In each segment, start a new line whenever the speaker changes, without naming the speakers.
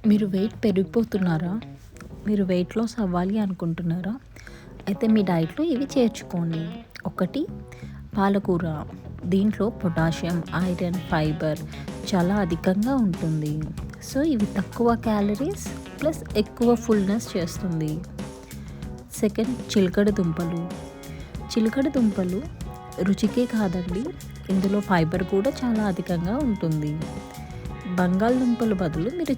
మీరు వెయిట్ పెరిగిపోతున్నారా? మీరు weight loss అవ్వాలి అనుకుంటున్నారా? అయితే మీ డైట్‌లో ఇవి చేర్చుకోండి. ఒకటి పాలకూర. దీంట్లో పొటాషియం, ఐరన్, ఫైబర్ చాలా అధికంగా ఉంటుంది. సో, ఇవి తక్కువ క్యాలరీస్ ప్లస్ ఎక్కువ ఫుల్‌నెస్ చేస్తుంది. సెకండ్ చిలకడ దుంపలు. చిలకడ దుంపలు రుచికే కాదండి, ఇందులో ఫైబర్ కూడా చాలా అధికంగా ఉంటుంది. బంగాళదుంపలు బదులు మీరు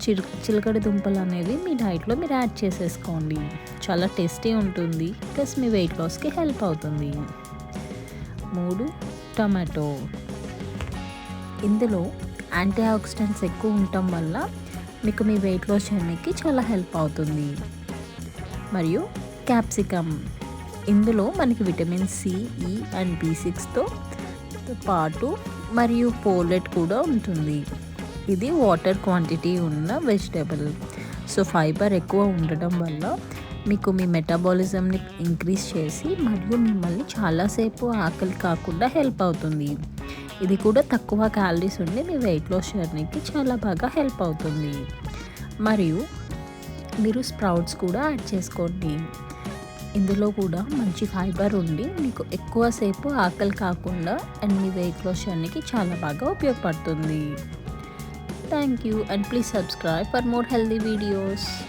చిలకడ దుంపలు అనేవి మీ డైట్‌లో మీరు యాడ్ చేసేసుకోండి. చాలా టేస్టీ ఉంటుంది. ప్లస్ మీ వెయిట్ లాస్‌కి హెల్ప్ అవుతుంది. 3 టమాటో. ఇందులో యాంటీ ఆక్సిడెంట్స్ ఎక్కువ ఉండటం వల్ల మీకు మీ వెయిట్ లాస్ జర్నీకి చాలా హెల్ప్ అవుతుంది. మరియు క్యాప్సికమ్. ఇందులో మనకి విటమిన్ సి, ఈ అండ్ బి6తో పాటు మరియు ఫోలేట్ కూడా ఉంటుంది. ఇది వాటర్ క్వాంటిటీ ఉన్న వెజిటేబుల్. సో, ఫైబర్ ఎక్కువ ఉండడం వల్ల మీకు మీ మెటబాలిజంని ఇంక్రీజ్ చేసి మరియు మిమ్మల్ని చాలాసేపు ఆకలి కాకుండా హెల్ప్ అవుతుంది. ఇది కూడా తక్కువ క్యాలరీస్ ఉండి మీ వెయిట్ లాస్ జర్నీకి చాలా బాగా హెల్ప్ అవుతుంది. మరియు మీరు స్ప్రౌట్స్ కూడా యాడ్ చేసుకోండి. ఇందులో కూడా మంచి ఫైబర్ ఉండి మీకు ఎక్కువసేపు ఆకలి కాకుండా అండ్ మీ వెయిట్ లాస్ జర్నీకి చాలా బాగా ఉపయోగపడుతుంది. Thank you and please subscribe for more healthy videos.